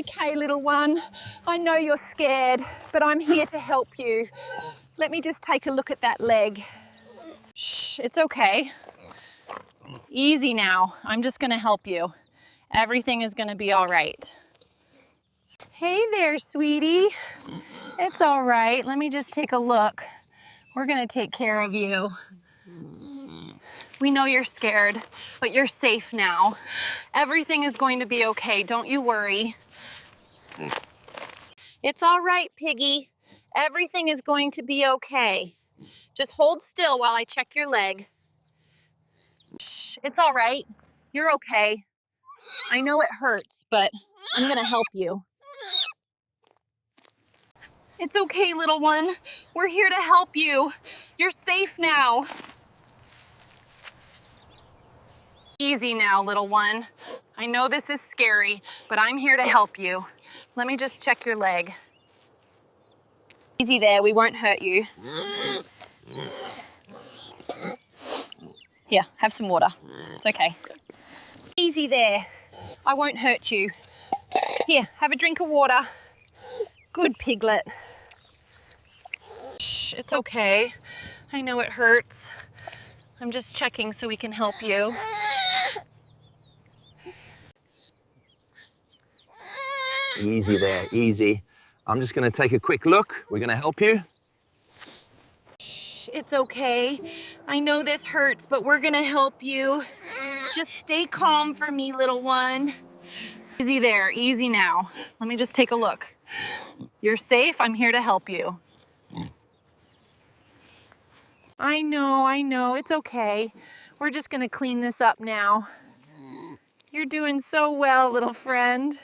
okay, little one. I know you're scared, but I'm here to help you. Let me just take a look at that leg. Shh, it's okay. Easy now. I'm just gonna help you. Everything is gonna be all right. Hey there, sweetie. It's all right. Let me just take a look. We're gonna take care of you. We know you're scared, but you're safe now. Everything is going to be okay. Don't you worry. It's all right, Piggy. Everything is going to be okay. Just hold still while I check your leg. Shh, it's all right. You're okay. I know it hurts, but I'm gonna help you. It's okay, little one. We're here to help you. You're safe now. Easy now, little one. I know this is scary, but I'm here to help you. Let me just check your leg. Easy there, we won't hurt you. Here, have some water. It's okay. Easy there. I won't hurt you. Here, have a drink of water. Good piglet. Shh, it's okay. I know it hurts. I'm just checking so we can help you. Easy there, easy. I'm just gonna take a quick look. We're gonna help you. Shh, it's okay. I know this hurts, but we're gonna help you. Just stay calm for me, little one. Easy there, easy now. Let me just take a look. You're safe, I'm here to help you. I know, it's okay. We're just gonna clean this up now. You're doing so well, little friend.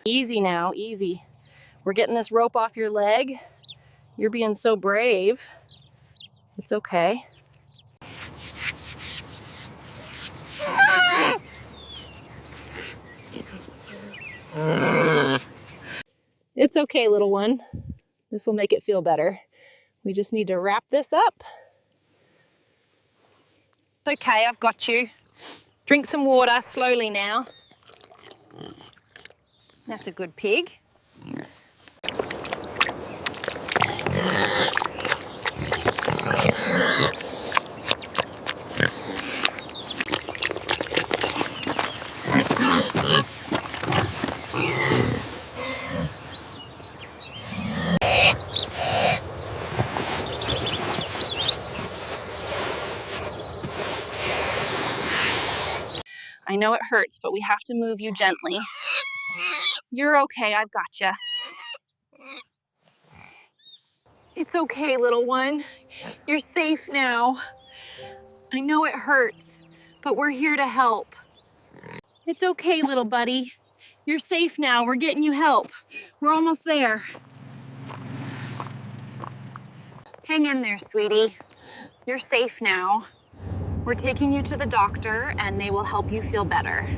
Easy now, easy. We're getting this rope off your leg. You're being so brave. It's okay. It's okay, little one. This will make it feel better. We just need to wrap this up. It's okay, I've got you. Drink some water slowly now. That's a good pig. I know it hurts, but we have to move you gently. You're okay, I've got you. It's okay, little one. You're safe now. I know it hurts, but we're here to help. It's okay, little buddy. You're safe now. We're getting you help. We're almost there. Hang in there, sweetie. You're safe now. We're taking you to the doctor and they will help you feel better.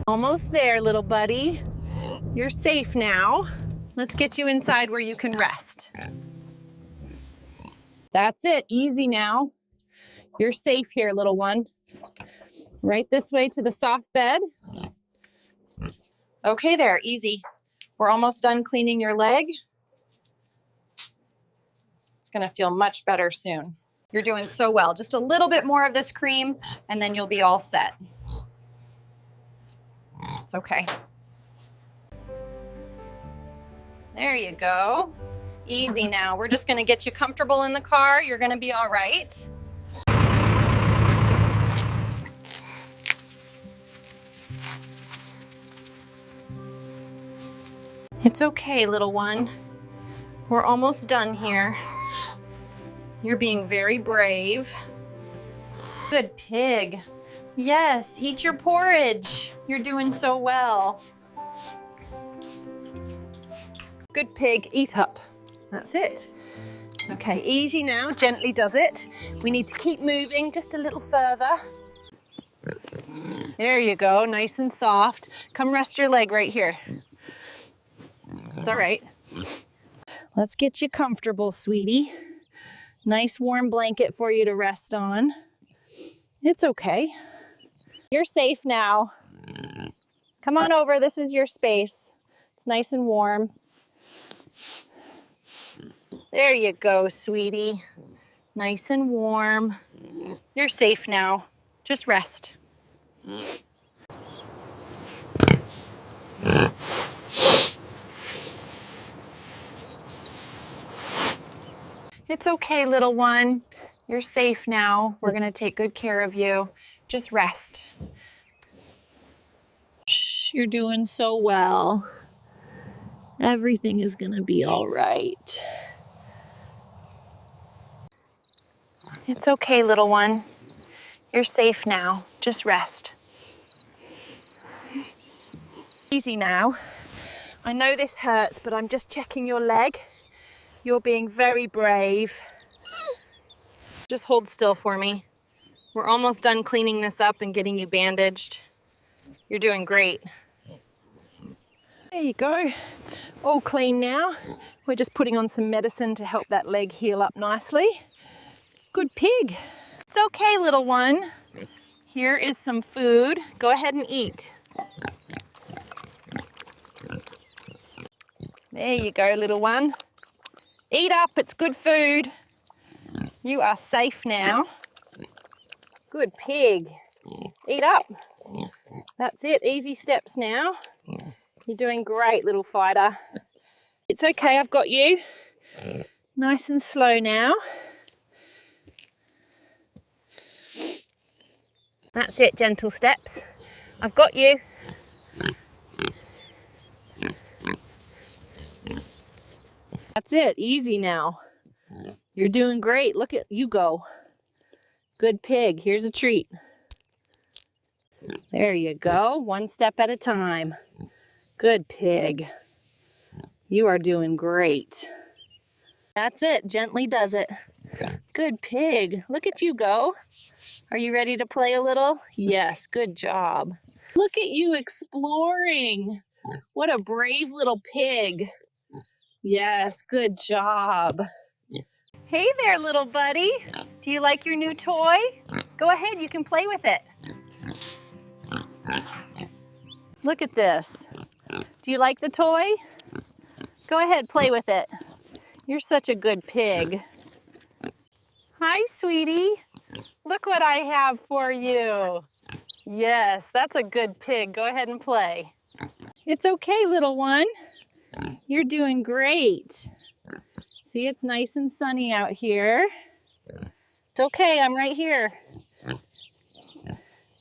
Almost there, little buddy. You're safe now. Let's get you inside where you can rest. That's it, easy now. You're safe here, little one. Right this way to the soft bed. Okay there, easy. We're almost done cleaning your leg. It's gonna feel much better soon. You're doing so well. Just a little bit more of this cream and then you'll be all set. It's okay. There you go. Easy now. We're just gonna get you comfortable in the car. You're gonna be all right. It's okay, little one. We're almost done here. You're being very brave. Good pig. Yes, eat your porridge. You're doing so well. Good pig, eat up. That's it. Okay, easy now, gently does it. We need to keep moving just a little further. There you go, nice and soft. Come rest your leg right here. It's all right. Let's get you comfortable, sweetie. Nice warm blanket for you to rest on. It's okay. You're safe now. Come on over, this is your space. It's nice and warm. There you go, sweetie. Nice and warm. You're safe now. Just rest. It's okay, little one. You're safe now. We're gonna take good care of you. Just rest. Shh, you're doing so well. Everything is gonna be all right. It's okay, little one. You're safe now. Just rest. Easy now. I know this hurts, but I'm just checking your leg. You're being very brave. Just hold still for me. We're almost done cleaning this up and getting you bandaged. You're doing great. There you go. All clean now. We're just putting on some medicine to help that leg heal up nicely. Good pig. It's okay, little one. Here is some food. Go ahead and eat. There you go, little one. Eat up, it's good food. You are safe now. Good pig. Eat up. That's it, easy steps now. You're doing great, little fighter. It's okay, I've got you. Nice and slow now. That's it, gentle steps. I've got you. That's it, easy now. You're doing great, look at you go. Good pig, here's a treat. There you go, one step at a time. Good pig. You are doing great. That's it, gently does it. Good pig, look at you go. Are you ready to play a little? Yes, good job. Look at you exploring. What a brave little pig. Yes, good job. Hey there, little buddy. Do you like your new toy? Go ahead, you can play with it. Look at this. Do you like the toy? Go ahead, play with it. You're such a good pig. Hi, sweetie. Look what I have for you. Yes, that's a good pig. Go ahead and play. It's okay, little one. You're doing great. See, it's nice and sunny out here. It's okay, I'm right here.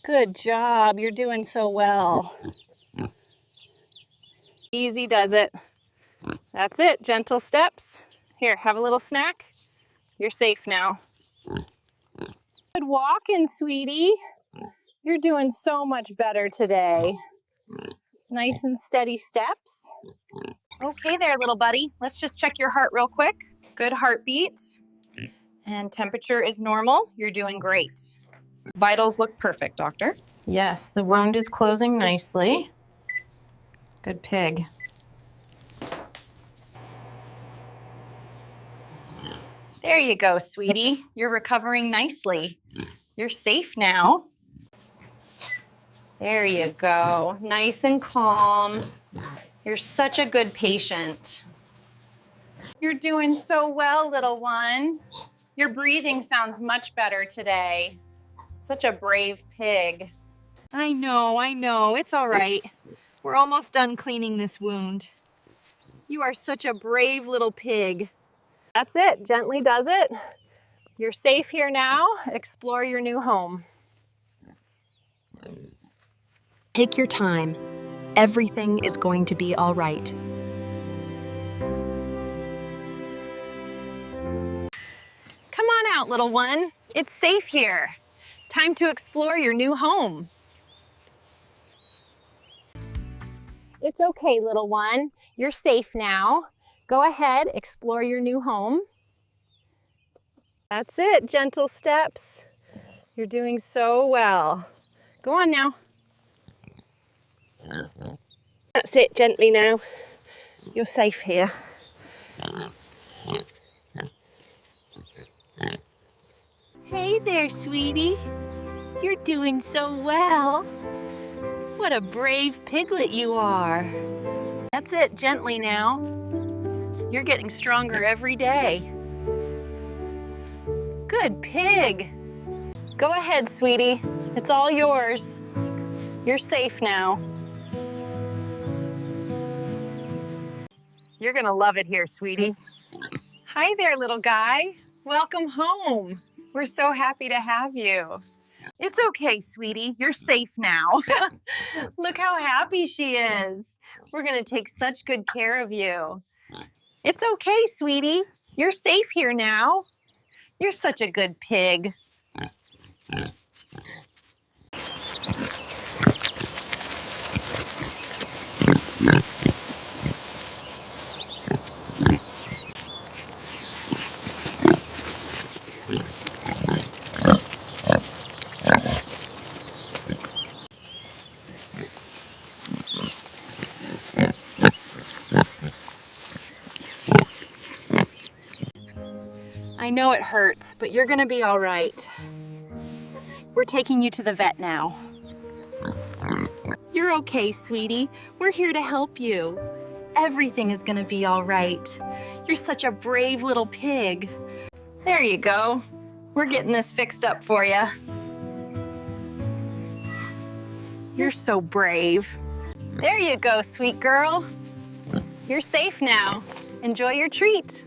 Good job, you're doing so well. Easy does it. That's it, gentle steps. Here, have a little snack. You're safe now. Good walking, sweetie. You're doing so much better today. Nice and steady steps. Okay there, little buddy. Let's just check your heart real quick. Good heartbeat. And temperature is normal. You're doing great. Vitals look perfect, doctor. Yes, the wound is closing nicely. Good pig. There you go, sweetie. You're recovering nicely. You're safe now. There you go. Nice and calm. You're such a good patient. You're doing so well, little one. Your breathing sounds much better today. Such a brave pig. I know. It's all right. We're almost done cleaning this wound. You are such a brave little pig. That's it, gently does it. You're safe here now. Explore your new home. Take your time. Everything is going to be all right. Come on out, little one. It's safe here. Time to explore your new home. It's okay, little one. You're safe now. Go ahead, explore your new home. That's it, gentle steps. You're doing so well. Go on now. That's it, gently now. You're safe here. Hey there, sweetie. You're doing so well. What a brave piglet you are. That's it, gently now. You're getting stronger every day. Good pig. Go ahead, sweetie. It's all yours. You're safe now. You're gonna love it here, sweetie. Hi there, little guy. Welcome home. We're so happy to have you. It's okay, sweetie. You're safe now. Look how happy she is. We're gonna take such good care of you. It's okay, sweetie. You're safe here now. You're such a good pig. I know it hurts, but you're gonna be all right. We're taking you to the vet now. You're okay, sweetie. We're here to help you. Everything is gonna be all right. You're such a brave little pig. There you go. We're getting this fixed up for you. You're so brave. There you go, sweet girl. You're safe now. Enjoy your treat.